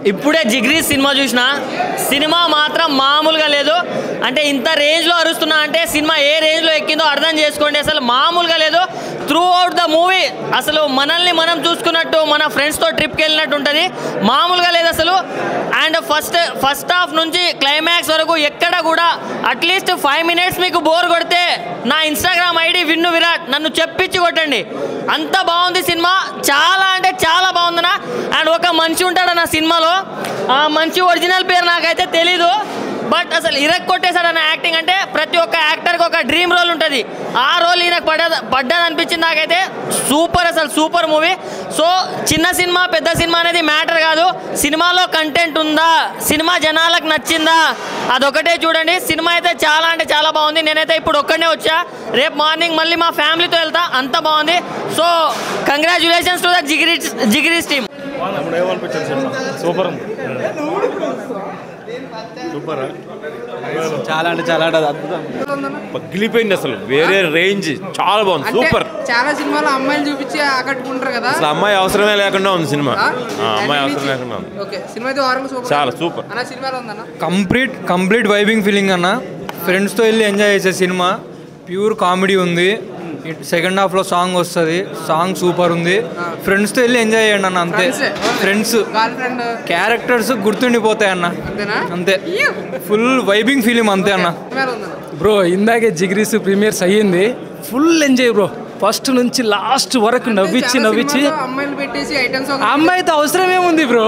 ఇప్పుడే జిగ్రీ సినిమా చూసిన సినిమా మాత్రం మామూలుగా లేదు. అంటే ఇంత రేంజ్లో అరుస్తున్నా అంటే సినిమా ఏ రేంజ్లో ఎక్కిందో అర్థం చేసుకోండి. అసలు మామూలుగా లేదు. త్రూ అవుట్ ద మూవీ అసలు మనల్ని మనం చూసుకున్నట్టు, మన ఫ్రెండ్స్తో ట్రిప్కి వెళ్ళినట్టు ఉంటుంది. మామూలుగా లేదు అసలు. అండ్ ఫస్ట్ హాఫ్ నుంచి క్లైమాక్స్ వరకు ఎక్కడ కూడా అట్లీస్ట్ 5 minutes మీకు బోర్ కొడితే నా ఇన్స్టాగ్రామ్ ఐడి విన్ను విరాట్ నన్ను చెప్పించి కొట్టండి. అంత బాగుంది సినిమా. చాలా అంటే చాలా బాగుందనా. అండ్ ఒక మనిషి ఉంటాడు నా సినిమాలో. ఆ మనిషి ఒరిజినల్ పేరు నాకైతే తెలీదు. బట్ అసలు ఇరక్ కొట్టేశాడు అన్న యాక్టింగ్. అంటే ప్రతి ఒక్క యాక్టర్కి ఒక డ్రీమ్ రోల్ ఉంటుంది. ఆ రోల్ ఈయనకు పడ్డది అనిపించింది నాకైతే. సూపర్, అసలు సూపర్ మూవీ. సో చిన్న సినిమా పెద్ద సినిమా అనేది మ్యాటర్ కాదు. సినిమాలో కంటెంట్ ఉందా, సినిమా జనాలకు నచ్చిందా, అదొకటే చూడండి. సినిమా అయితే చాలా అంటే చాలా బాగుంది. నేనైతే ఇప్పుడు ఒక్కడనే వచ్చా. రేపు మార్నింగ్ మళ్ళీ మా ఫ్యామిలీతో వెళ్తా. అంత బాగుంది. So congratulations to the Jigiris team. Super super, చాలా అంటే చాలా అద్భుతం, పగిలిపోయింది అసలు. వేరే రేంజ్, చాలా బాగుంది. సూపర్. చాలా సినిమాలో అమ్మాయిలు చూపించి ఆకట్టుకుంటారు కదా, అసలు అమ్మాయి అవసరమే లేకుండా ఉంది సినిమా. అమ్మాయి అవసరం లేకుండా ఉంది. చాలా సూపర్. కంప్లీట్ వైబింగ్ ఫీలింగ్ అన్న. ఫ్రెండ్స్తో వెళ్ళి ఎంజాయ్ చేసే సినిమా. ప్యూర్ కామెడీ ఉంది. సెకండ్ హాఫ్లో సాంగ్ వస్తుంది. సాంగ్ సూపర్ ఉంది. ఫ్రెండ్స్తో వెళ్ళి ఎంజాయ్ చేయండి అన్న. అంతే. ఫ్రెండ్స్ క్యారెక్టర్స్ గుర్తుండిపోతాయి అన్న. అంతే. ఫుల్ వైబింగ్ ఫీలింగ్ అంతే అన్న. బ్రో ఇందాకే జిగ్రీస్ ప్రీమియర్స్ అయ్యింది. Full enjoy bro. ఫస్ట్ నుంచి లాస్ట్ వరకు నవ్వించి అమ్మాయితో అవసరం ఏముంది బ్రో.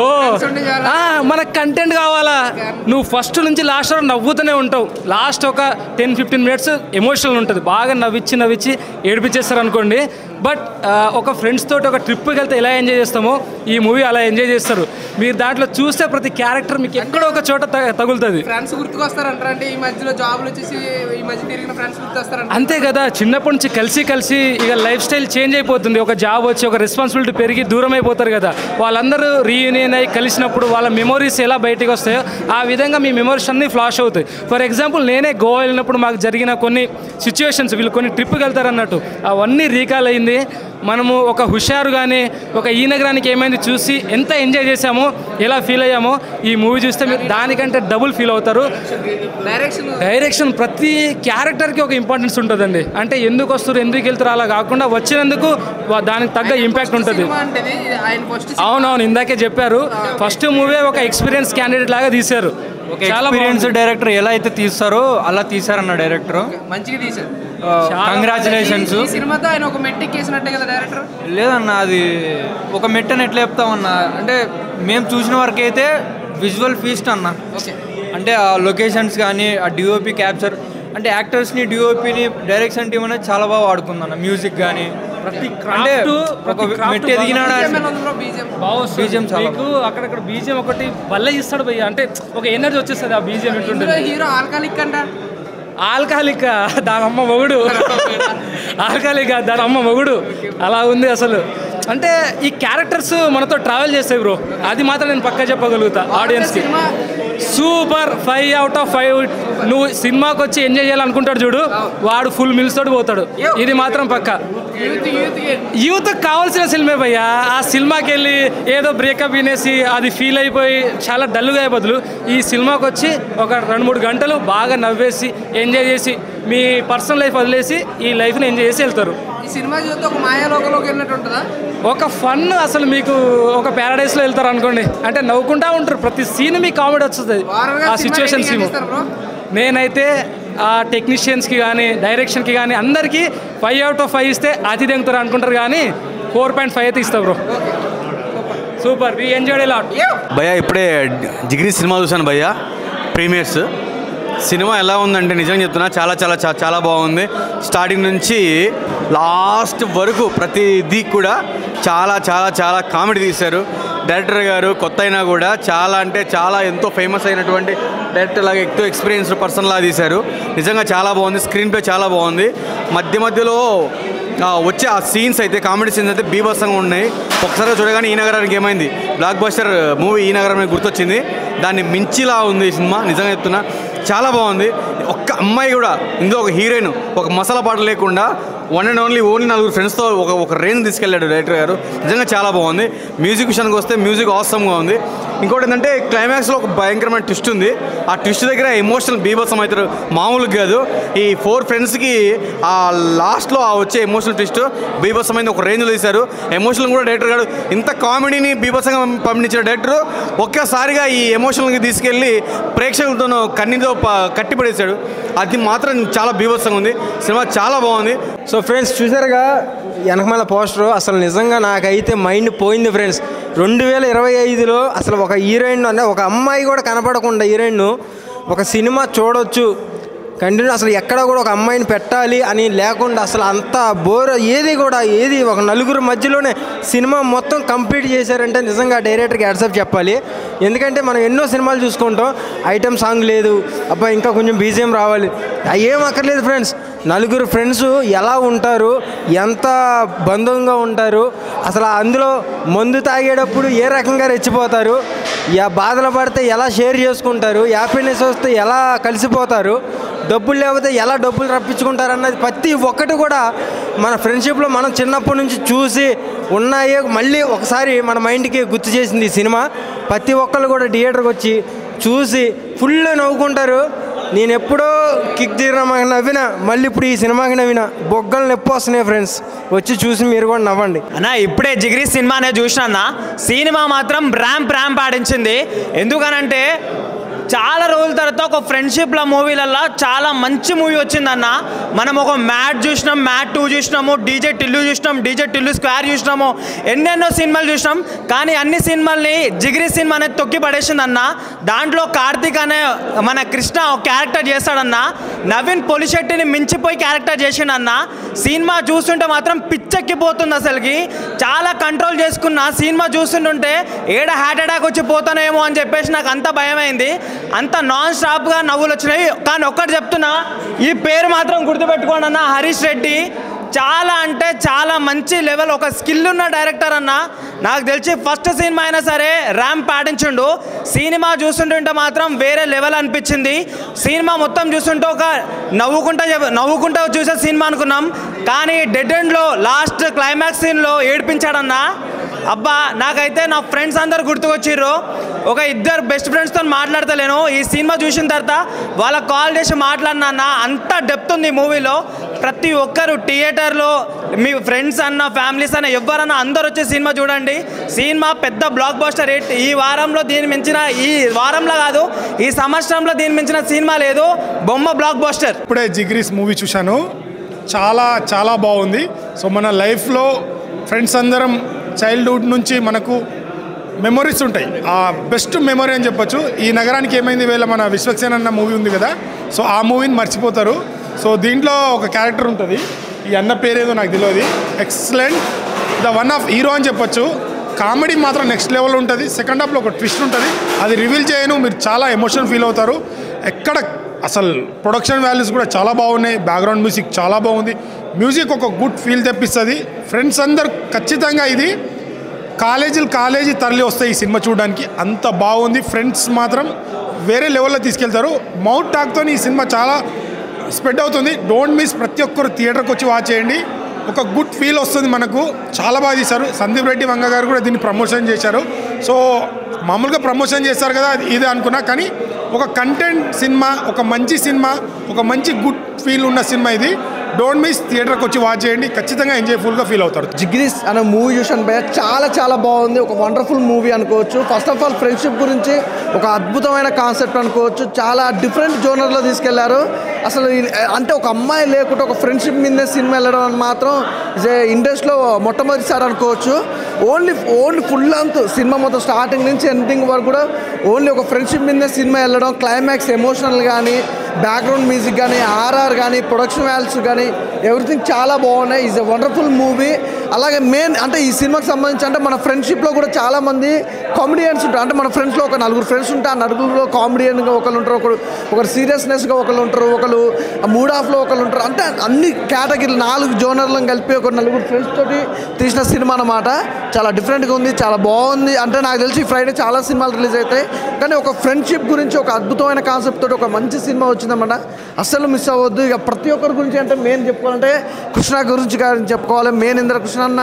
మనకు కంటెంట్ కావాలా. నువ్వు ఫస్ట్ నుంచి లాస్ట్ వరకు నవ్వుతూనే ఉంటావు. లాస్ట్ ఒక 10-15 minutes ఎమోషనల్ ఉంటుంది. బాగా నవ్వించి ఏడిపించేస్తారు అనుకోండి. బట్ ఒక ఫ్రెండ్స్ తోటి ఒక ట్రిప్కి వెళ్తే ఎలా ఎంజాయ్ చేస్తామో ఈ మూవీ అలా ఎంజాయ్ చేస్తారు. మీరు దాంట్లో చూస్తే ప్రతి క్యారెక్టర్ మీకు ఎక్కడో ఒక చోట తగులుతుంది. అంతే కదా. చిన్నప్పటి నుంచి కలిసి ఇక లైఫ్ స్టైల్ చేంజ్ అయిపోతుంది. ఒక జాబ్ వచ్చి ఒక రెస్పాన్సిబిలిటీ పెరిగి దూరం అయిపోతారు కదా. వాళ్ళందరూ రీయూనియన్ అయ్యి కలిసినప్పుడు వాళ్ళ మెమోరీస్ ఎలా బయటకు వస్తాయో ఆ విధంగా మీ మెమోరీస్ అన్నీ ఫ్లాష్ అవుతాయి. ఫర్ ఎగ్జాంపుల్ నేనే గోవా వెళ్ళినప్పుడు మాకు జరిగిన కొన్ని సిచ్యువేషన్స్, వీళ్ళు కొన్ని ట్రిప్కి వెళ్తారు అన్నట్టు, అవన్నీ రీకాల్ అయింది. మనము ఒక హుషారు కానీ ఒక ఈ నగరానికి ఏమైంది చూసి ఎంత ఎంజాయ్ చేసామో, ఎలా ఫీల్ అయ్యామో ఈ మూవీ చూస్తే మీరు దానికంటే డబుల్ ఫీల్ అవుతారు. డైరెక్షన్ ప్రతి క్యారెక్టర్కి ఒక ఇంపార్టెన్స్ ఉంటుందండి. అంటే ఎందుకు వస్తారు, ఎందుకు వెళ్తారు అలా కాకుండా వచ్చినందుకు దానికి తగ్గ ఇంపాక్ట్ ఉంటుంది. అవునవును, ఇందాకే చెప్పారు. ఫస్ట్ మూవీ ఒక ఎక్స్పీరియన్స్ క్యాండిడేట్ లాగా తీశారు. చాలా ఎక్స్పీరియన్స్ డైరెక్టర్ ఎలా అయితే తీస్తారో అలా తీశారన్న డైరెక్టర్. మంచిగా తీశారు. కంగ్రాచులేషన్స్. లేదన్న, అది ఒక మెట్టని ఎట్లా చెప్తామన్నా అంటే మేము చూసిన వరకు అయితే విజువల్ ఫీస్ట్ అన్న. అంటే ఆ లొకేషన్స్ కానీ ఆ డిఓపి క్యాప్చర్, అంటే యాక్టర్స్ని డిఓపిని డైరెక్షన్ టీమ్ అనేది చాలా బాగా వాడుకుందన్న. మ్యూజిక్ కానీ ప్రతి అంటే ఒక మెట్టు ఎదిగినాడు. మీకు అక్కడక్కడ బీజియం ఒకటి భలే ఇస్తాడు భయ్య. అంటే ఒక ఎనర్జీ వచ్చేస్తుంది ఆ బీజియం. ఆల్కహాలిక్ దాని అమ్మ మొగుడు, ఆల్కహాలిక్ దాని అమ్మ మొగుడు అలా ఉంది అసలు. అంటే ఈ క్యారెక్టర్స్ మనతో ట్రావెల్ చేస్తాయి బ్రో. అది మాత్రం నేను పక్కా చెప్పగలుగుతా ఆడియన్స్కి. Super 5 out of 5. నువ్వు సినిమాకి వచ్చి ఎంజాయ్ చేయాలనుకుంటాడు చూడు, వాడు ఫుల్ మిల్స్ తోటి పోతాడు. ఇది మాత్రం పక్కా. యూత్కి కావాల్సిన సినిమా భయ్యా. ఆ సినిమాకి వెళ్ళి ఏదో బ్రేకప్ వినేసి అది ఫీల్ అయిపోయి చాలా డల్గా అయ్యే బదులు ఈ సినిమాకి వచ్చి ఒక 2-3 గంటలు బాగా నవ్వేసి ఎంజాయ్ చేసి మీ పర్సనల్ లైఫ్ వదిలేసి ఈ లైఫ్ని ఎంజాయ్ చేసి వెళ్తారు. ఒక ఫన్ అసలు మీకు ఒక ప్యారడైస్లో వెళ్తారు అనుకోండి. అంటే నవ్వుకుంటా ఉంటారు. ప్రతి సీన్ మీకు కామెడీ వస్తుంది ఆ సిచ్యువేషన్స్. నేనైతే ఆ టెక్నీషియన్స్కి కానీ డైరెక్షన్కి కానీ అందరికీ 5 out of 5 ఇస్తే అతి దెంగుతారు అనుకుంటారు, కానీ 4.5 అయితే ఇస్తా bro. Super, we enjoyed a lot. భయ్యా ఇప్పుడే జిగ్రీ సినిమా చూశాను భయ్యా, ప్రీమియర్స్. సినిమా ఎలా ఉందంటే నిజంగా చెప్తున్నా చాలా చాలా చాలా బాగుంది. స్టార్టింగ్ నుంచి లాస్ట్ వరకు ప్రతిదీ కూడా చాలా చాలా చాలా కామెడీ తీశారు. డైరెక్టర్ గారు కొత్త అయినా కూడా చాలా అంటే చాలా ఎంతో ఫేమస్ అయినటువంటి డైరెక్టర్ లాగా ఎక్కువ ఎక్స్పీరియన్స్డ్ పర్సన్ లాగా తీశారు. నిజంగా చాలా బాగుంది. స్క్రీన్ ప్లే చాలా బాగుంది. మధ్యలో వచ్చే ఆ సీన్స్ అయితే, కామెడీ సీన్స్ అయితే బీభత్సంగా ఉన్నాయి. ఒకసారి చూడగానే ఈ నగరానికి ఏమైంది, బ్లాక్ బస్టర్ మూవీ ఈ నగరం గుర్తొచ్చింది. దాన్ని మించిలా ఉంది ఈ సినిమా. నిజంగా చెప్తున్నా చాలా బాగుంది. ఒక్క అమ్మాయి కూడా ఇందులో ఒక హీరోయిన్ ఒక మసాలా పాట లేకుండా వన్ అండ్ ఓన్లీ 4 ఫ్రెండ్స్తో ఒక రేంజ్ తీసుకెళ్ళాడు డైరెక్టర్ గారు. నిజంగా చాలా బాగుంది. మ్యూజిక్ విషయానికి వస్తే మ్యూజిక్ ఆసమ్గా ఉంది. ఇంకోటి ఏంటంటే క్లైమాక్స్లో ఒక భయంకరమైన ట్విస్ట్ ఉంది. ఆ ట్విస్ట్ దగ్గర ఎమోషనల్ బీభత్సం అవుతారు, మామూలుగా కాదు. ఈ 4 ఫ్రెండ్స్కి ఆ లాస్ట్లో వచ్చే ఎమోషనల్ ట్విస్ట్ బీభత్సమైంది, ఒక రేంజ్లో తీశారు. ఎమోషనల్ కూడా డైరెక్టర్ గారు ఇంత కామెడీని బీభత్సంగా పండించిన డైరెక్టర్ ఒక్కసారిగా ఈ ఎమోషనల్కి తీసుకెళ్ళి ప్రేక్షకులతో కన్నీతో కట్టిపడేశాడు. అది మాత్రం చాలా బీభత్సంగా ఉంది. సినిమా చాలా బాగుంది. సో ఫ్రెండ్స్ చూసారుగా వెనకమాల పోస్టర్, అసలు నిజంగా నాకైతే మైండ్ పోయింది ఫ్రెండ్స్. 2025లో అసలు ఒక హీరోయిన్ అంటే ఒక అమ్మాయి కూడా కనపడకుండా హీరోయిన్ ఒక సినిమా చూడొచ్చు కంటిన్యూ, అసలు ఎక్కడ కూడా ఒక అమ్మాయిని పెట్టాలి అని లేకుండా అసలు అంత బోర్ ఏది ఒక నలుగురు మధ్యలోనే సినిమా మొత్తం కంప్లీట్ చేశారంటే నిజంగా డైరెక్టర్కి హ్యాట్సాప్ చెప్పాలి. ఎందుకంటే మనం ఎన్నో సినిమాలు చూసుకుంటాం, ఐటమ్ సాంగ్ లేదు, అబ్బా ఇంకా కొంచెం బీజిఎం రావాలి, ఏం అక్కర్లేదు ఫ్రెండ్స్. నలుగురు ఫ్రెండ్స్ ఎలా ఉంటారు, ఎంత బంధంగా ఉంటారు, అసలు అందులో మందు తాగేటప్పుడు ఏ రకంగా రెచ్చిపోతారు, బాధలు పడితే ఎలా షేర్ చేసుకుంటారు, హ్యాపీనెస్ వస్తే ఎలా కలిసిపోతారు, డబ్బులు లేకపోతే ఎలా డబ్బులు రప్పించుకుంటారు అన్నది ప్రతి ఒక్కటి కూడా మన ఫ్రెండ్షిప్లో మనం చిన్నప్పటి నుంచి చూసి ఉన్నాయే మళ్ళీ ఒకసారి మన మైండ్కి గుర్తు చేసింది ఈ సినిమా. ప్రతి ఒక్కళ్ళు కూడా థియేటర్కి వచ్చి చూసి ఫుల్ నవ్వుకుంటారు. నేను ఎప్పుడో కిక్ తీరమాకి నవ్వినా మళ్ళీ ఇప్పుడు ఈ సినిమాకి నవ్వినా బొగ్గలు నొప్పి వస్తున్నాయి ఫ్రెండ్స్. వచ్చి చూసి మీరు కూడా నవ్వండి అన్న. ఇప్పుడే జిగిరి సినిమానే చూసినా, సినిమా మాత్రం ర్యాంప్ ఆడించింది. ఎందుకనంటే చాలా రోజుల తర్వాత ఒక ఫ్రెండ్షిప్ల మూవీలలో చాలా మంచి మూవీ వచ్చిందన్న. మనం ఒక మ్యాట్ చూసినాం, మ్యాట్ 2 చూసినాము, డీజే టిల్లు చూసినాం, డీజే టిల్లు స్క్వేర్ చూసినాము, ఎన్నెన్నో సినిమాలు చూసినాం. కానీ అన్ని సినిమాల్ని జిగిరి సినిమా అనేది తొక్కి పడేసింది అన్న. దాంట్లో కార్తీక్ అనే మన కృష్ణ ఒక క్యారెక్టర్ చేస్తాడన్న, నవీన్ పొలిశెట్టిని మించిపోయి క్యారెక్టర్ చేసిండన్న. సినిమా చూస్తుంటే మాత్రం పిచ్చెక్కిపోతుంది అసలుకి. చాలా కంట్రోల్ చేసుకున్న సినిమా చూస్తుంటుంటే ఏడ హార్ట్ అటాక్ వచ్చి పోతానేమో అని చెప్పేసి నాకు అంత భయమైంది. అంత నాన్ స్టాప్గా నవ్వులు వచ్చినాయి. కానీ ఒక్కటి చెప్తున్నా, ఈ పేరు మాత్రం గుర్తుపెట్టుకోండి అన్న, హరీష్ రెడ్డి. చాలా అంటే చాలా మంచి లెవెల్, ఒక స్కిల్ ఉన్న డైరెక్టర్ అన్న. నాకు తెలిసి ఫస్ట్ సినిమా అయినా సరే ర్యాంప్ పాటించుండు. సినిమా చూస్తుంటే మాత్రం వేరే లెవెల్ అనిపించింది. సినిమా మొత్తం చూస్తుంటే ఒక నవ్వుకుంటా చూసే సినిమా అనుకున్నాం. కానీ డెడ్ ఎండ్లో లాస్ట్ క్లైమాక్స్ సీన్లో ఏడిపించాడన్నా. అబ్బా నాకైతే నా ఫ్రెండ్స్ అందరు గుర్తుకొచ్చిర్రు. ఒక 2 బెస్ట్ ఫ్రెండ్స్తో మాట్లాడతలేను. ఈ సినిమా చూసిన తర్వాత వాళ్ళకి కాల్ చేసి మాట్లాడినా. అంత డెప్త్ ఉంది ఈ మూవీలో. ప్రతి ఒక్కరు థియేటర్లో మీ ఫ్రెండ్స్ అన్న, ఫ్యామిలీస్ అన్న, ఎవరన్నా అందరు వచ్చే సినిమా చూడండి. సినిమా పెద్ద బ్లాక్ బస్టర్ హిట్. ఈ వారంలో దీన్ని మించిన, ఈ వారంలో కాదు ఈ సంవత్సరంలో దీన్ని మించిన సినిమా లేదు. బొమ్మ బ్లాక్ బస్టర్. ఇప్పుడే జిగ్రీస్ మూవీ చూశాను, చాలా బాగుంది. సో మన లైఫ్లో ఫ్రెండ్స్ అందరం చైల్డ్హుడ్ నుంచి మనకు మెమొరీస్ ఉంటాయి. ఆ బెస్ట్ మెమొరీ అని చెప్పొచ్చు. ఈ నగరానికి ఏమైంది వేళ మన విశ్వక్సేన్ అన్న మూవీ ఉంది కదా, సో ఆ మూవీని మర్చిపోతారు. సో దీంట్లో ఒక క్యారెక్టర్ ఉంటుంది, ఈ అన్న పేరేదో నాకు తెలియదు, excellent, the one of hero అని చెప్పొచ్చు. కామెడీ మాత్రం నెక్స్ట్ లెవెల్ ఉంటుంది. సెకండ్ హాఫ్లో ఒక ట్విస్ట్ ఉంటుంది, అది రివీల్ చేయను, మీరు చాలా ఎమోషన్ ఫీల్ అవుతారు. ఎక్కడ అసలు ప్రొడక్షన్ వాల్యూస్ కూడా చాలా బాగున్నాయి, బ్యాక్గ్రౌండ్ మ్యూజిక్ చాలా బాగుంది. మ్యూజిక్ ఒక గుడ్ ఫీల్ తెప్పిస్తుంది. ఫ్రెండ్స్ అందరు ఖచ్చితంగా ఇది కాలేజీ తరలి వస్తాయి ఈ సినిమా చూడడానికి, అంత బాగుంది. ఫ్రెండ్స్ మాత్రం వేరే లెవెల్లో తీసుకెళ్తారు. మౌత్ టాక్తో ఈ సినిమా చాలా స్ప్రెడ్ అవుతుంది. డోంట్ మిస్, ప్రతి ఒక్కరు థియేటర్కి వచ్చి వాచ్ చేయండి. ఒక గుడ్ ఫీల్ వస్తుంది మనకు. చాలా బాగా తీశారు. సందీప్ రెడ్డి వంగ గారు కూడా దీన్ని ప్రమోషన్ చేశారు. సో మామూలుగా ప్రమోషన్ చేస్తారు కదా, ఇదే అనుకున్నా. కానీ ఒక కంటెంట్ సినిమా, ఒక మంచి సినిమా, ఒక మంచి గుడ్ ఫీల్ ఉన్న సినిమా ఇది. డోంట్ మిస్, థియేటర్కి వచ్చి వాచ్ చేయండి, ఖచ్చితంగా ఎంజాయ్ఫుల్గా ఫీల్ అవుతారు. జిగ్రీస్ అనే మూవీ చూసాను భయ్య, చాలా బాగుంది. ఒక వండర్ఫుల్ మూవీ అనుకోవచ్చు. ఫస్ట్ ఆఫ్ ఆల్ ఫ్రెండ్షిప్ గురించి ఒక అద్భుతమైన కాన్సెప్ట్ అనుకోవచ్చు. చాలా డిఫరెంట్ జోనర్లో తీసుకెళ్లారు. అసలు అంటే ఒక అమ్మాయి లేకుండా ఒక ఫ్రెండ్షిప్ మీదనే సినిమా వెళ్ళడం అని మాత్రం ఇండస్ట్రీలో మొట్టమొదటిసారి అనుకోవచ్చు. ఓన్లీ ఫుల్ లెంత్ సినిమా మొత్తం స్టార్టింగ్ నుంచి ఎండింగ్ వరకు కూడా ఓన్లీ ఒక ఫ్రెండ్షిప్ మీదనే సినిమా వెళ్ళడం. క్లైమాక్స్ ఎమోషనల్ కానీ, బ్యాక్గ్రౌండ్ మ్యూజిక్ కానీ, ఆర్ఆర్ కానీ, ప్రొడక్షన్ వాల్యూస్ కానీ, ఎవ్రీథింగ్ చాలా బాగున్నాయి. Is a wonderful movie. అలాగే మెయిన్ అంటే ఈ సినిమాకి సంబంధించి అంటే మన ఫ్రెండ్షిప్లో కూడా చాలామంది కామెడియన్స్ ఉంటారు. అంటే మన ఫ్రెండ్స్లో ఒక 4 ఫ్రెండ్స్ ఉంటే ఆ నలుగురులో కామెడియన్గా ఒకళ్ళు ఉంటారు, ఒకరు సీరియస్నెస్గా ఒకళ్ళు ఉంటారు, ఒకళ్ళు మూడ్ ఆఫ్లో ఒకళ్ళు ఉంటారు. అంటే అన్ని కేటగిరీలు 4 జోనర్లను కలిపి ఒక 4 ఫ్రెండ్స్ తోటి తీసిన సినిమా అన్నమాట. చాలా డిఫరెంట్గా ఉంది, చాలా బాగుంది. అంటే నాకు తెలిసి ఫ్రైడే చాలా సినిమాలు రిలీజ్ అవుతాయి, కానీ ఒక ఫ్రెండ్షిప్ గురించి ఒక అద్భుతమైన కాన్సెప్ట్ తోటి ఒక మంచి సినిమా వచ్చిందన్నమాట. అస్సలు మిస్ అవ్వద్దు. ఇక ప్రతి ఒక్కరి గురించి అంటే మెయిన్ చెప్పుకోవాలంటే కృష్ణ గురించి చెప్పుకోవాలి. మెయిన్ ఇంద్రకృష్ణ అన్న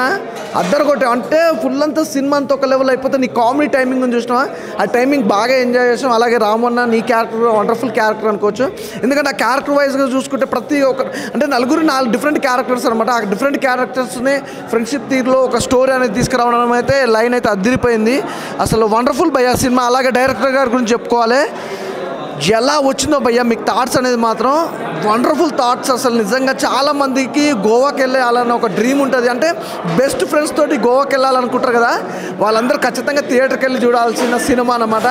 అద్దరు కొట్టే అంటే ఫుల్ అంతా సినిమా అంతా ఒక లెవెల్ అయిపోతే నీ కామెడీ టైమింగ్ అని చూసినా ఆ టైమింగ్ బాగా ఎంజాయ్ చేసాం. అలాగే రామన్న నీ క్యారెక్టర్ వండర్ఫుల్ క్యారెక్టర్ అనుకోవచ్చు. ఎందుకంటే ఆ క్యారెక్టర్ వైజ్గా చూసుకుంటే ప్రతి ఒక్క అంటే 4 డిఫరెంట్ క్యారెక్టర్స్ అనమాట. ఆ డిఫరెంట్ క్యారెక్టర్స్ని ఫ్రెండ్షిప్ తీరులో ఒక స్టోరీ అనేది తీసుకురావడం అయితే లైన్ అయితే అదిరిపోయింది. అసలు వండర్ఫుల్ భయ్యా సినిమా. అలాగే డైరెక్టర్ గారి గురించి చెప్పుకోవాలి. ఎలా వచ్చిందో భయ్యా మీకు థాట్స్ అనేది మాత్రం వండర్ఫుల్ థాట్స్. అసలు నిజంగా చాలామందికి గోవాకి వెళ్ళాలని ఒక డ్రీమ్ ఉంటుంది. అంటే బెస్ట్ ఫ్రెండ్స్ తోటి గోవాకి వెళ్ళాలనుకుంటారు కదా, వాళ్ళందరూ ఖచ్చితంగా థియేటర్కి వెళ్ళి చూడాల్సిన సినిమా అన్నమాట.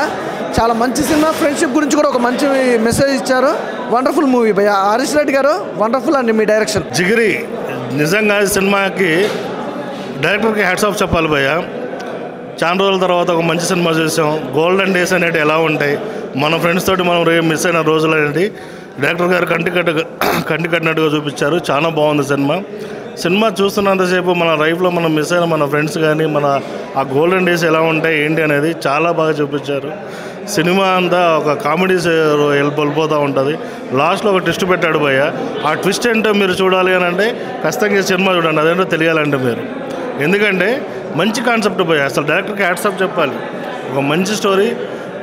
చాలా మంచి సినిమా. ఫ్రెండ్షిప్ గురించి కూడా ఒక మంచి మెసేజ్ ఇచ్చారు. వండర్ఫుల్ మూవీ భయ్యా. హరీష్ రెడ్డి గారు వండర్ఫుల్ అండి మీ డైరెక్షన్. జిగిరి నిజంగా ఈ సినిమాకి డైరెక్టర్కి హ్యాట్స్ ఆఫ్ చెప్పాలి భయ్యా. చాలా రోజుల తర్వాత ఒక మంచి సినిమా చూసాం. గోల్డెన్ డేస్ అనేవి ఎలా ఉంటాయి, మన ఫ్రెండ్స్ తోటి మనం మిస్ అయిన రోజులు అనేది డైరెక్టర్ గారు కంటి కట్టినట్టుగా చూపించారు. చాలా బాగుంది సినిమా చూస్తున్నంతసేపు మన లైఫ్లో మనం మిస్ అయిన మన ఫ్రెండ్స్ కానీ మన ఆ గోల్డెన్ డేస్ ఎలా ఉంటాయి ఏంటి అనేది చాలా బాగా చూపించారు. సినిమా అంతా ఒక కామెడీ వెళ్ళిపోతూ ఉంటుంది. లాస్ట్లో ఒక ట్విస్ట్ పెట్టాడు భయ్య. ఆ ట్విస్ట్ ఏంటో మీరు చూడాలి అని అంటే ఖచ్చితంగా సినిమా చూడండి, అదేంటో తెలియాలంటే మీరు. ఎందుకంటే మంచి కాన్సెప్ట్ భయ్య. అసలు డైరెక్టర్కి హ్యాట్స్ ఆఫ్ చెప్పాలి. ఒక మంచి స్టోరీ.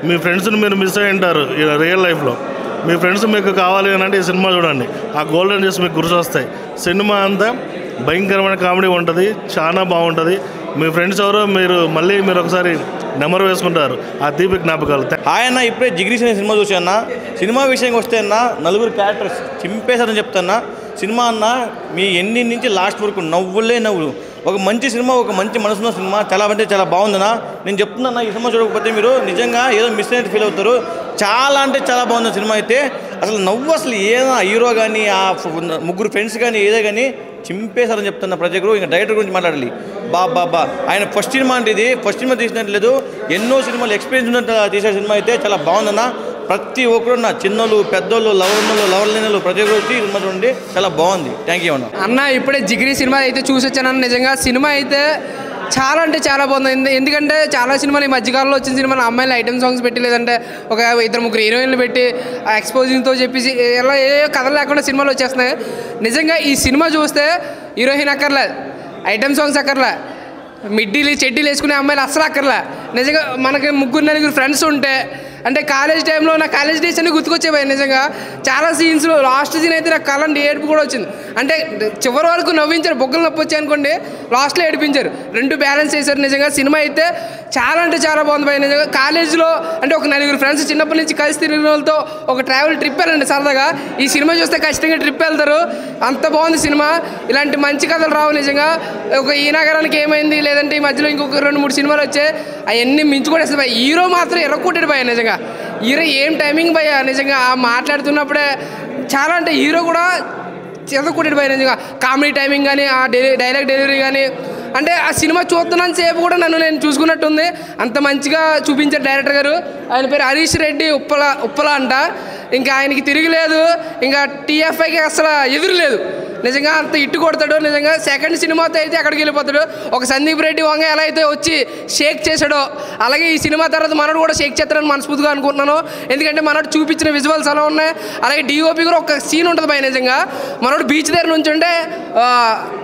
మీ ఫ్రెండ్స్ని మీరు మిస్ అయ్యి ఉంటారు రియల్ లైఫ్లో. మీ ఫ్రెండ్స్ మీకు కావాలి అని అంటే ఈ సినిమా చూడండి, ఆ గోల్డెన్ డేస్ మీకు గుర్తొస్తాయి. సినిమా అంతా భయంకరమైన కామెడీ ఉంటుంది, చాలా బాగుంటుంది. మీ ఫ్రెండ్స్ ఎవరో మీరు ఒకసారి నెంబర్ వేసుకుంటారు, ఆ తీపి జ్ఞాపకాలు. ఆయన ఇప్పుడే జిగిరి సినిమా చూసాన్న. సినిమా విషయంకి వస్తే అన్న 4 క్యారెక్టర్స్ చింపేశారని చెప్తాన్నా. సినిమా అన్న మీ ఎండింగ్ నుంచి లాస్ట్ వరకు నవ్వులే నవ్వులు. ఒక మంచి సినిమా, ఒక మంచి మనసున్న సినిమా. చాలా అంటే చాలా బాగుందన్న. నేను చెప్తున్నా, ఈ సినిమా చూడకపోతే మీరు నిజంగా ఏదో మిస్ అయినట్టు ఫీల్ అవుతారు. చాలా అంటే చాలా బాగుంది సినిమా అయితే. అసలు నవ్వు అసలు ఏదైనా హీరో కానీ ఆ 3 ఫ్రెండ్స్ కానీ ఏదో కానీ చింపేశారని చెప్తున్నా ప్రతి ఒక్కరు. ఇంకా డైరెక్టర్ గురించి మాట్లాడాలి. బాబా ఆయన ఫస్ట్ సినిమా అంటే ఇది ఫస్ట్ సినిమా తీసినట్లేదు, ఎన్నో సినిమాలు ఎక్స్పీరియన్స్ ఉన్నట్టు తీసే సినిమా అయితే చాలా బాగుందన్న. ప్రతి ఒక్కరు నా చిన్నోళ్ళు పెద్దోళ్ళు లవర్ లేనోళ్ళు ప్రతి ఒక్కరు వచ్చి సినిమా చూడండి, చాలా బాగుంది. థ్యాంక్ యూ అన్న. ఇప్పుడే జిగిరి సినిమా అయితే చూసి వచ్చానన్న. నిజంగా సినిమా అయితే చాలా అంటే చాలా బాగుంది. ఎందుకంటే చాలా సినిమాలు ఈ మధ్యకాలంలో వచ్చిన సినిమాలు అమ్మాయిలు ఐటమ్ సాంగ్స్ పెట్టి లేదంటే ఒక 2-3 హీరోయిన్లు పెట్టి ఎక్స్పోజింగ్తో చెప్పేసి ఇలా ఏ కథలు లేకుండా సినిమాలు వచ్చేస్తున్నాయి. నిజంగా ఈ సినిమా చూస్తే హీరోయిన్ అక్కర్లే, ఐటమ్ సాంగ్స్ అక్కర్లే, మిడ్డీలు చెడ్డీలు వేసుకునే అమ్మాయిలు అస్సలు అక్కర్లే. నిజంగా మనకి 3-4 ఫ్రెండ్స్ ఉంటే అంటే కాలేజ్ టైంలో నా కాలేజ్ డేస్ అన్ని గుర్తుకొచ్చేవాయి. నిజంగా చాలా సీన్స్లో లాస్ట్ సీన్ అయితే నాకు కళ్ళండి ఏడుపు కూడా వచ్చింది. అంటే చివరి వరకు నవ్వించారు, బొగ్గలు నొప్పి వచ్చాయి అనుకోండి, లాస్ట్లో ఏడిపించారు. 2 బ్యాలెన్స్ చేశారు. నిజంగా సినిమా అయితే చాలా అంటే చాలా బాగుంది భయ. నిజంగా కాలేజ్లో అంటే ఒక 4 ఫ్రెండ్స్ చిన్నప్పటి నుంచి కలిసి తిరిగిన వాళ్ళతో ఒక ట్రావెల్ ట్రిప్ వెళ్ళండి సరదాగా. ఈ సినిమా చూస్తే ఖచ్చితంగా ట్రిప్ వెళ్తారు. అంత బాగుంది సినిమా. ఇలాంటి మంచి కథలు రావు. నిజంగా ఒక ఈ నగరానికి ఏమైంది లేదంటే ఈ మధ్యలో ఇంకొక 2-3 సినిమాలు వచ్చాయి, అవన్నీ మించుకోడేస్తుంది భయ. హీరో మాత్రం ఎర్రకొట్టాడు భయ. నిజంగా హీరో ఏం టైమింగ్ భయ. నిజంగా మాట్లాడుతున్నప్పుడే చాలా అంటే హీరో కూడా చెదకొట్టాడు భయ. నిజంగా కామెడీ టైమింగ్ కానీ ఆ డైలాగ్ డెలివరీ కానీ అంటే ఆ సినిమా చూస్తున్నాను సేపు కూడా నేను చూసుకున్నట్టుంది. అంత మంచిగా చూపించారు డైరెక్టర్ గారు. ఆయన పేరు హరీష్ రెడ్డి ఉప్పల అంట. ఇంకా ఆయనకి తిరిగిలేదు, ఇంకా టీఎఫ్ఐకి అసలు ఎదురు లేదు. నిజంగా అంత ఇట్టు కొడతాడు. నిజంగా సెకండ్ సినిమాతో అయితే అక్కడికి వెళ్ళిపోతాడు. ఒక సందీప్ రెడ్డి వంగ ఎలా అయితే వచ్చి షేక్ చేశాడో అలాగే ఈ సినిమా తర్వాత మనోడు కూడా షేక్ చేస్తారని మనస్ఫూర్తిగా అనుకుంటున్నాను. ఎందుకంటే మనోడు చూపించిన విజువల్స్ అలా ఉన్నాయి. అలాగే డిఓపి కూడా ఒక సీన్ ఉంటుంది భయ. నిజంగా మనోడు బీచ్ దగ్గర నుంచి ఉంటే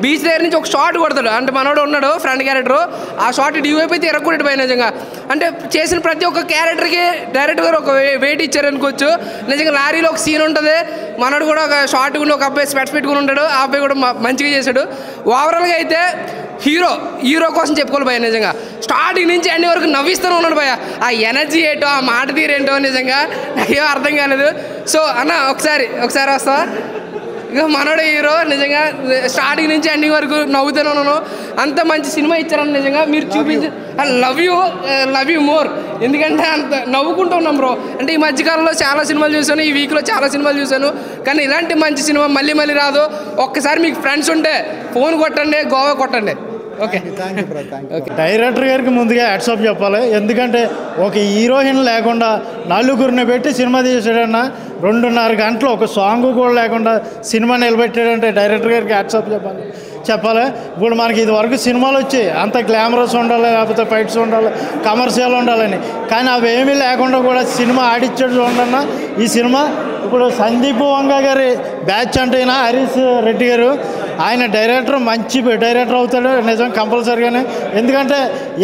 బీచ్ దగ్గర నుంచి ఒక షాట్ కొడతాడు. అంటే మనోడు ఉన్నాడు ఫ్రంట్ క్యారెక్టర్, ఆ షాట్ డిఓపి అయితే ఎరగొట్టాడు భయ. నిజంగా అంటే చేసిన ప్రతి ఒక్క క్యారెక్టర్కి డైరెక్టర్ గారు ఒక వెయిట్ ఇచ్చారు అనుకోవచ్చు. నిజంగా లారీలో ఒక సీన్ ఉంటుంది, మనోడు కూడా ఒక షార్ట్ కూడా ఒక అబ్బాయి స్పెట్స్ పెట్టుకుని ఉంటాడు, ఆ అబ్బాయి కూడా మంచిగా చేశాడు. ఓవరాల్గా అయితే హీరో కోసం చెప్పుకోవాలి భయ. నిజంగా స్టార్టింగ్ నుంచి అన్ని వరకు నవ్విస్తూనే ఉన్నాడు భయ. ఆ ఎనర్జీ ఏంటో ఆ మాట తీరేంటో నిజంగా నాకేం అర్థం కాలేదు. సో అన్న ఒకసారి వస్తావా? ఇక మనోడు హీరో నిజంగా స్టార్టింగ్ నుంచి ఎండింగ్ వరకు నవ్వుతూనే ఉన్నాను. అంత మంచి సినిమా ఇచ్చారని నిజంగా మీరు చూపించి లవ్ యూ మోర్. ఎందుకంటే అంత నవ్వుకుంటూ ఉన్నాం బ్రో. అంటే ఈ మధ్యకాలంలో చాలా సినిమాలు చూశాను, ఈ వీక్లో చాలా సినిమాలు చూశాను, కానీ ఇలాంటి మంచి సినిమా మళ్ళీ రాదు. ఒక్కసారి మీకు ఫ్రెండ్స్ ఉంటే ఫోన్ కొట్టండి, గోవా కొట్టండి. ఓకే డైరెక్టర్ గారికి ముందుగా హ్యాట్సాప్ చెప్పాలి. ఎందుకంటే ఒక హీరోయిన్ లేకుండా నలుగురిని పెట్టి సినిమా తీసాడన్న 2.5 గంటలు ఒక సాంగ్ కూడా లేకుండా సినిమా నిలబెట్టాడంటే డైరెక్టర్ గారికి హ్యాట్సాప్ చెప్పాలి. ఇప్పుడు మనకి ఇది వరకు సినిమాలు వచ్చి అంత గ్లామరస్ ఉండాలి, లేకపోతే ఫైట్స్ ఉండాలి, కమర్షియల్ ఉండాలని, కానీ అవి ఏమీ లేకుండా కూడా సినిమా ఆడిచ్చాడు చూడన్నా ఈ సినిమా. ఇప్పుడు సందీప్ వంగ గారి బ్యాచ్ అంటే హరీష్ రెడ్డి గారు, ఆయన డైరెక్టర్ మంచి డైరెక్టర్ అవుతాడు నిజం కంపల్సరీగానే. ఎందుకంటే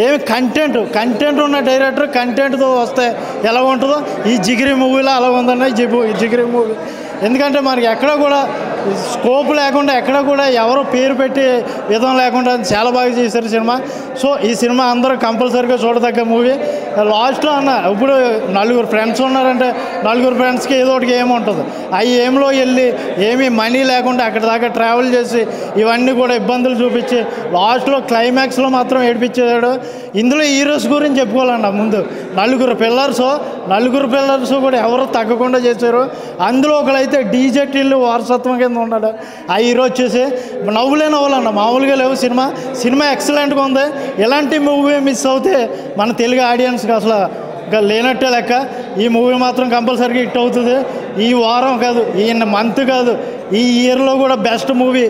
ఏమి కంటెంట్ ఉన్న డైరెక్టర్ కంటెంట్తో వస్తే ఎలా ఉంటుందో ఈ జిగిరి మూవీలో అలా ఉందన్న ఈ జిగిరి మూవీ. ఎందుకంటే మనకి ఎక్కడ కూడా స్కోప్ లేకుండా ఎక్కడ కూడా ఎవరో పేరు పెట్టి విధం లేకుండా చాలా బాగా చేశారు సినిమా. సో ఈ సినిమా అందరూ కంపల్సరీగా చూడదగ్గ మూవీ. లాస్ట్లో అన్న ఇప్పుడు 4 ఫ్రెండ్స్ ఉన్నారంటే 4 ఫ్రెండ్స్కి ఏదో ఒకటి ఏమి ఉంటుంది. ఆ ఏమిలో వెళ్ళి ఏమీ మనీ లేకుండా అక్కడి దాకా ట్రావెల్ చేసి ఇవన్నీ కూడా ఇబ్బందులు చూపించి లాస్ట్లో క్లైమాక్స్లో మాత్రం ఏడిపించాడు. ఇందులో హీరోస్ గురించి చెప్పుకోవాలన్న ముందు 4 పిల్లర్స్ కూడా ఎవరు తగ్గకుండా చేశారు. అందులో ఒకరైతే డీజే టిల్లు వారసత్వం కింద ఉన్నాడు. ఆ హీరో వచ్చేసి నవ్వులన్న మామూలుగా లేవు. సినిమా ఎక్సలెంట్గా ఉంది. ఇలాంటి మూవీ మిస్ అవుతే మన తెలుగు ఆడియన్స్కి అసలు ఇంకా లేనట్టే లెక్క. ఈ మూవీ మాత్రం కంపల్సరీగా హిట్ అవుతుంది. ఈ వారం కాదు, ఈ మంత్ కాదు, ఈ ఇయర్లో కూడా బెస్ట్ మూవీ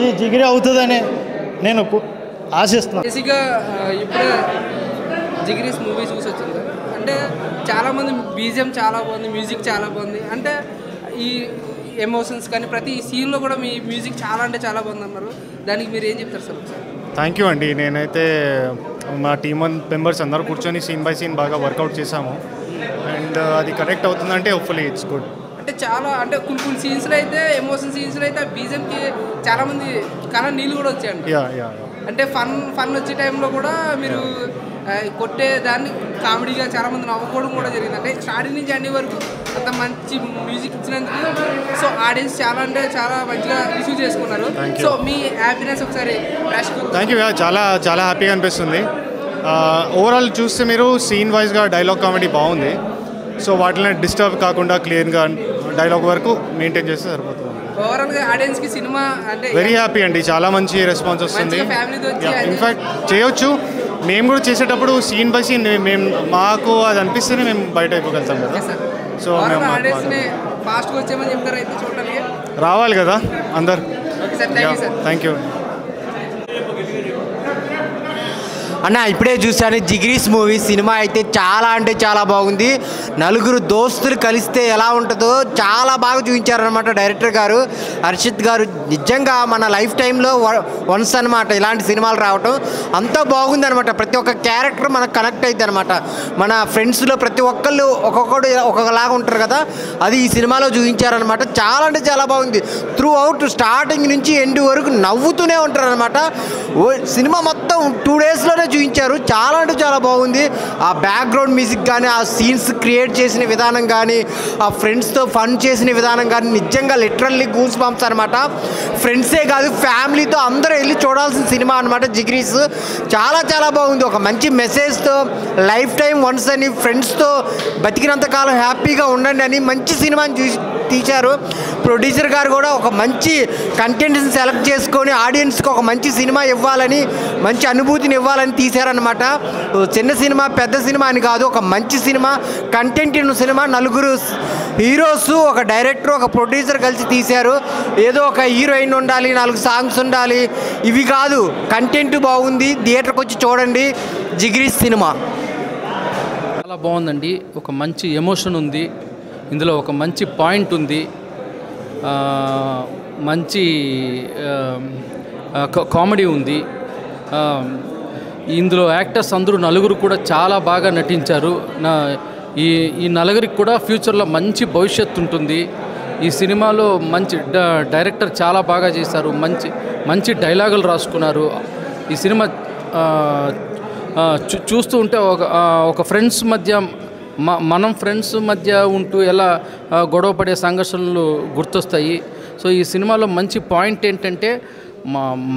ఈ జిగిరి అవుతుందని నేను ఆశిస్తున్నాను. బేసిక్గా ఇప్పుడే జిగిరీస్ మూవీ చూసి వచ్చింది. అంటే చాలామంది బీజిఎం చాలా బాగుంది, మ్యూజిక్ చాలా బాగుంది, అంటే ఈ ఎమోషన్స్ కానీ ప్రతి సీన్లో కూడా మీ మ్యూజిక్ చాలా అంటే చాలా బాగుంది అన్నారు. దానికి మీరు ఏం చెప్తారు సార్? థ్యాంక్ యూ అండి. నేనైతే మా టీమ్ మెంబర్స్ అందరూ కూర్చొని సీన్ బై సీన్ బాగా వర్కౌట్ చేశాము. అండ్ అది కరెక్ట్ అవుతుందంటే హోప్ఫుల్లీ ఇట్స్ గుడ్. అంటే చాలా అంటే కొన్ని సీన్స్లో అయితే ఎమోషన్ సీన్స్లో అయితే ఆ బీజిఎంకి చాలామంది కళ నీళ్ళు కూడా వచ్చాయండి. అంటే ఫన్ వచ్చే టైంలో కూడా మీరు కొట్టే దాన్ని కామెడీగా చాలామంది నవ్వుకోవడం కూడా జరిగింది. అంటే స్టార్టింగ్ నుంచి అన్ని వరకు అంత మంచి మ్యూజిక్ ఇచ్చినందుకు సో ఆడియన్స్ చాలా అంటే చాలా మంచిగా రిసీవ్ చేసుకున్నారు. సో మీ హ్యాపీనెస్ ఒకసారి థ్యాంక్ యూ. చాలా హ్యాపీగా అనిపిస్తుంది. ఓవరాల్ చూస్తే మీరు సీన్ వైజ్గా డైలాగ్ కామెడీ బాగుంది. సో వాటిని డిస్టర్బ్ కాకుండా క్లియర్గా డైలాగ్ వరకు మెయింటైన్ చేస్తే సరిపోతుంది. ఓవరాల్గా ఆడియన్స్కి సినిమా అంటే వెరీ హ్యాపీ అండి. చాలా మంచి రెస్పాన్స్ వస్తుంది. ఇన్ఫ్యాక్ట్ చేయొచ్చు. మేము కూడా చేసేటప్పుడు సీన్ బై సీన్ మాకు అది అనిపిస్తేనే మేము బయట అయిపోగలుగుతాం కదా. సో రావాలి కదా అందరు. థ్యాంక్ యూ అన్న. ఇప్పుడే చూశాను జిగిరీస్ మూవీ. సినిమా అయితే చాలా అంటే చాలా బాగుంది. 4 దోస్తులు కలిస్తే ఎలా ఉంటుందో చాలా బాగా చూపించారనమాట డైరెక్టర్ గారు, హర్షిత్ గారు. నిజంగా మన లైఫ్ టైంలో వన్స్ అనమాట ఇలాంటి సినిమాలు రావటం. అంతా బాగుంది అనమాట. ప్రతి ఒక్క క్యారెక్టర్ మనకు కనెక్ట్ అవుతుంది అనమాట. మన ఫ్రెండ్స్లో ప్రతి ఒక్కళ్ళు ఒక్కొక్కడు ఒక్కొక్కలాగా ఉంటారు కదా, అది ఈ సినిమాలో చూపించారనమాట. చాలా అంటే చాలా బాగుంది. త్రూ అవుట్ స్టార్టింగ్ నుంచి ఎండ్ వరకు నవ్వుతూనే ఉంటారు అనమాట. సినిమా మొత్తం 2 డేస్లోనే చూపించారు. చాలా అంటే చాలా బాగుంది. ఆ బ్యాక్గ్రౌండ్ మ్యూజిక్ కానీ, ఆ సీన్స్ క్రియేట్ చేసిన విధానం కానీ, ఆ ఫ్రెండ్స్తో ఫన్ చేసిన విధానం కానీ నిజంగా లిటరల్లీ గూస్ బంప్స్ అనమాట. ఫ్రెండ్సే కాదు ఫ్యామిలీతో అందరూ వెళ్ళి చూడాల్సిన సినిమా అనమాట జిగిరీస్. చాలా చాలా బాగుంది. ఒక మంచి మెసేజ్తో లైఫ్ టైం వన్స్ అని, ఫ్రెండ్స్తో బతికినంతకాలం హ్యాపీగా ఉండండి అని మంచి సినిమాని తీశారు. ప్రొడ్యూసర్ గారు కూడా ఒక మంచి కంటెంట్ని సెలెక్ట్ చేసుకొని ఆడియన్స్కి ఒక మంచి సినిమా ఇవ్వాలని, మంచి అనుభూతిని ఇవ్వాలని తీశారనమాట. చిన్న సినిమా పెద్ద సినిమా అని కాదు, ఒక మంచి సినిమా, కంటెంట్ ఉన్న సినిమా. 4 హీరోస్, ఒక డైరెక్టర్, ఒక ప్రొడ్యూసర్ కలిసి తీశారు. ఏదో ఒక హీరోయిన్ ఉండాలి, 4 సాంగ్స్ ఉండాలి, ఇవి కాదు. కంటెంట్ బాగుంది. థియేటర్కి వచ్చి చూడండి జిగిరీస్ సినిమా. చాలా బాగుందండి. ఒక మంచి ఎమోషన్ ఉంది ఇందులో, ఒక మంచి పాయింట్ ఉంది, మంచి కామెడీ ఉంది. ఇందులో యాక్టర్స్ అందరూ 4 కూడా చాలా బాగా నటించారు. ఈ 4 కూడా ఫ్యూచర్లో మంచి భవిష్యత్తు ఉంటుంది. ఈ సినిమాలో మంచి డైరెక్టర్ చాలా బాగా చేశారు. మంచి డైలాగులు రాసుకున్నారు. ఈ సినిమా చూస్తూ ఉంటే ఒక ఫ్రెండ్స్ మధ్య మనం ఫ్రెండ్స్ మధ్య ఉంటూ ఎలా గొడవపడే సంఘర్షణలు గుర్తొస్తాయి. సో ఈ సినిమాలో మంచి పాయింట్ ఏంటంటే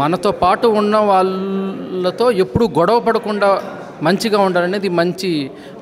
మనతో పాటు ఉన్న వాళ్ళతో ఎప్పుడూ గొడవ పడకుండా మంచిగా ఉండాలనేది మంచి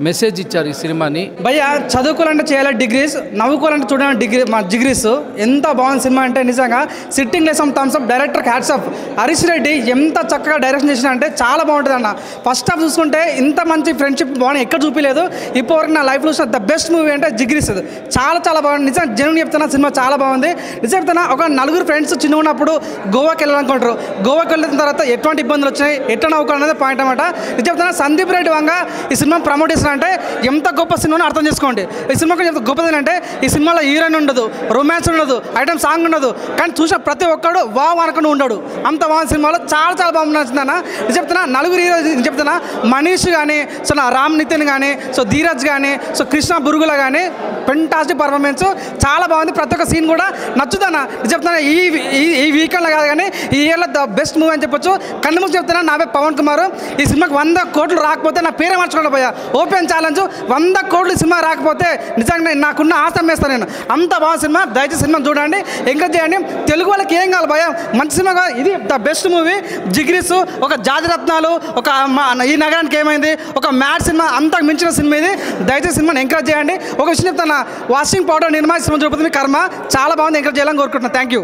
మెసేజ్ ఇచ్చారు ఈ సినిమాని. భయ్య చదువుకోవాలంటే చేయాలి డిగ్రీస్, నవ్వుకోవాలంటే చూడాలి జిగ్రీస్. ఎంత బాగుంది సినిమా అంటే నిజంగా సిట్టింగ్ లేసం థమ్స్ అప్. డైరెక్టర్కి హ్యాట్స్ ఆఫ్. హరీష్ రెడ్డి ఎంత చక్కగా డైరెక్షన్ చేసిన అంటే చాలా బాగుంటుంది అన్న. ఫస్ట్ హాఫ్ చూసుకుంటే ఇంత మంచి ఫ్రెండ్షిప్ బాగుంది ఎక్కడ చూపించలేదు ఇప్పటివరకు. నా లైఫ్లో చూసిన ద బెస్ట్ మూవీ అంటే జిగ్రీస్. చాలా చాలా బాగుంది నిజంగా. జనం చెప్తున్నా సినిమా చాలా బాగుంది నిజం చెప్తున్నా. ఒక నలుగురు ఫ్రెండ్స్ చిన్న ఉన్నప్పుడు గోవాకి వెళ్ళాలనుకుంటారు. గోవాకి వెళ్ళిన తర్వాత ఎటువంటి ఇబ్బందులు వచ్చినాయి, ఎట్లా నవ్వుకోవాలనేది పాయింట్ అనమాట. నిజం చెప్తున్నా సందీప్ రెడ్డి వంగ ఈ సినిమా ప్రమోట్ చేస్తున్నారంటే ఎంత గొప్ప సినిమాని అర్థం చేసుకోండి. ఈ సినిమా కొంచెం గొప్పది అంటే ఈ సినిమాలో హీరోయిన్ ఉండదు, రొమాన్స్ ఉండదు, ఐటమ్ సాంగ్ ఉండదు, కానీ చూసిన ప్రతి ఒక్కడు వావ్ అనుకుని ఉండడు. అంత బాగుంది సినిమాలో. చాలా చాలా బాగుంది నచ్చిందన్న. నిజం చెప్తున్నా నలుగురు హీరో చెప్తున్నా. మనీష్ కానీ, సో నా రామ్ నితిన్ కానీ, సో ధీరజ్ కానీ, సో కృష్ణ బురుగుల కానీ ఫెంటాస్టిక్ పర్ఫార్మెన్స్ చాలా బాగుంది. ప్రతి ఒక్క సీన్ కూడా నచ్చుతానా చెప్తున్నా. ఈ వీకెండ్లో కాదు కానీ ఈ ఇయర్లో ద బెస్ట్ మూవీ అని చెప్పొచ్చు. కన్ను ముక్కు చెప్తున్నా నా పేరు పవన్ కుమార్. ఈ సినిమాకి 100 కోట్లు రాకపోతే నా పేరే మార్చుకోండి పోయా. ఓపెన్ ఛాలెంజ్ 100 కోట్లు సినిమా రాకపోతే నిజంగా నాకున్న ఆశం వేస్తాను నేను. అంత బాగా సినిమా. దయచేసి సినిమా చూడండి, ఎంకరేజ్ చేయండి. తెలుగు వాళ్ళకి ఏం కావాలి భయ, మంచి సినిమా. ఇది ద బెస్ట్ మూవీ జిగ్రీస్. ఒక జాతిరత్నాలు, ఒక ఈ నగరానికి ఏమైంది, ఒక మ్యాడ్ సినిమా, అంతకు మించిన సినిమా ఇది. దయచేసి సినిమాని ఎంకరేజ్ చేయండి. ఒక విషయం చెప్తాను, వాషింగ్ పౌడర్ నిర్మాణ సినిమా చూపుతుంది కర్మ. చాలా బాగుంది, ఎంకరేజ్ చేయాలని కోరుకుంటున్నాను. Thank you.